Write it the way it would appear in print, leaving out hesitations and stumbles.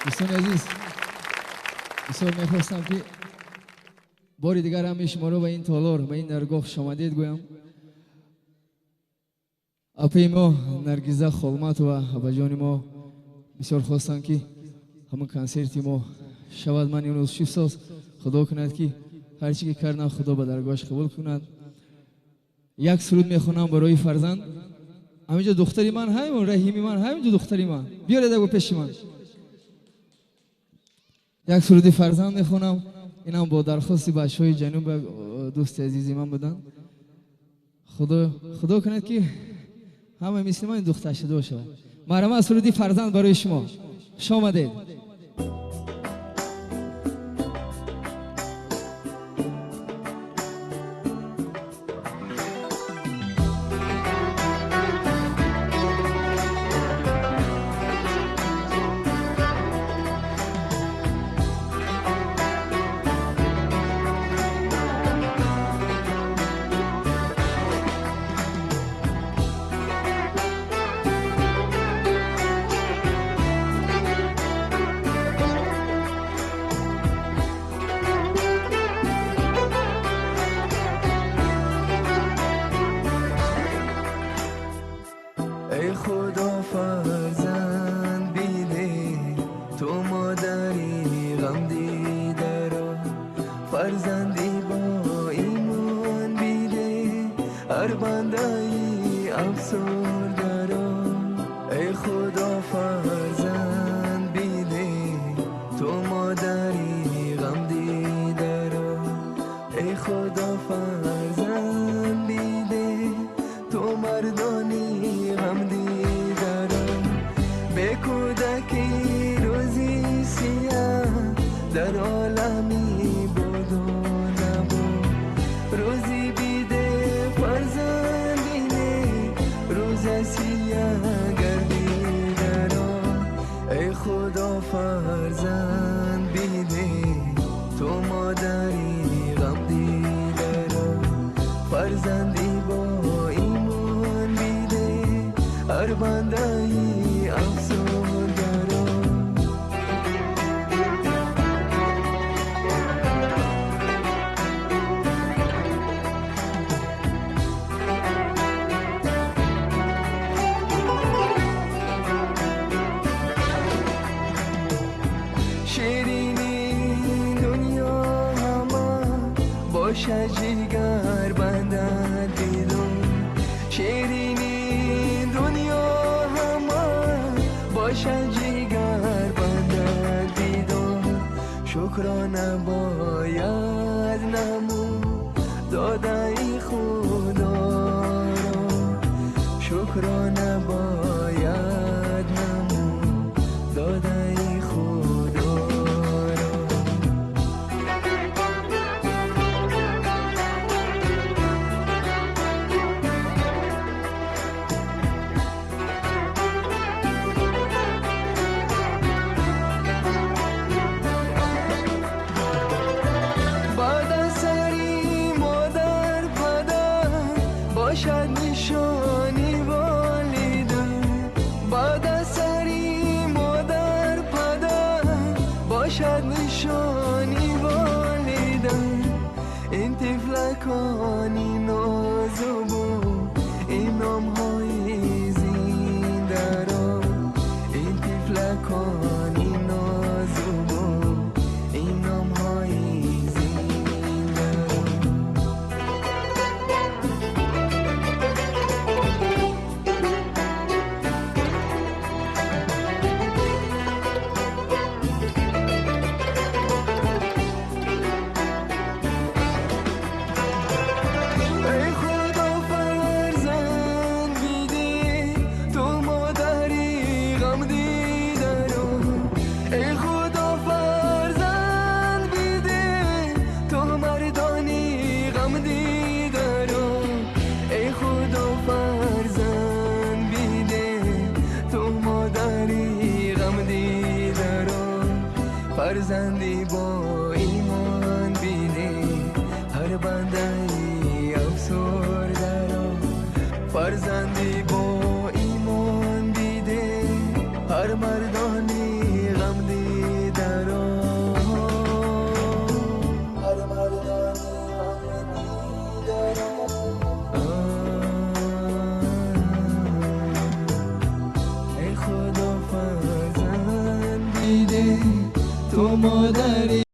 دوستان عزیز بسیار میخواستم که باری دیگر همه شما رو به این تالار به این درگاه خوش آمدید گویم. اپی ما نرگیزه خولمات و اباجان ما بسیار خواستن که همون کنسرتی ما شود. من این روز 6 ساز خدا کند که هر چی که کردم خدا به درگاهش قبول کند. یک سرود میخونم برای فرزند. همینجا دختری من همین رحیمی من همینجا دختری من بیارید اگه پیش من یک سرودی فرزند میخونم. اینم با درخواست بچهای جنوب دوست عزیزی من بودن. خدا کند که همه مثل من دختر شده باشه. مرحبا سرودی فرزند برای شما. خوش آمدید. ای خدا فرزند بیده تو مادری غم دیده را فرزندی با ایمان بیده هر بنده ای افسرده را ای خدا فرزند بیده تو مادری غم دیده را ای خدا فرزند بیده تو مردانی غم دیده را به کودکی روزی سیاه در عالمی بود و نبود روزی بیده فرزندینه روز سیاه گردیده را ای خدا فرزند بیده تو مادری غم دیده را فرزندی با ایمان بیده هر بنده ای افسرده را شیرینی دنیا همه باشه جگر بنده دیدم شیرینی دنیا همه باشه جگر بنده دیدم شکرانه باید نمو داده خدا را شکرانه باید نمو داده خدا را بعد سری مادر پدر باشد نشانی والیدن بعد سری مادر پدر باشد نشانی والیدن این طفلکانی نازو این نامهای زنده را این طفلکانی نازو این نامهای زنده را ای خدا فرزند بیده تو مادری غم دیده را ای خدا فرزند بیده تو مردانی غم دیده را ای خدا فرزند بیده تو مادری غم دیده را فرزندی با ایمان بیده هر بنده ای افسرده را فرزندی با ایمان بیده هر مردانی غم دیده دیدی تو مادری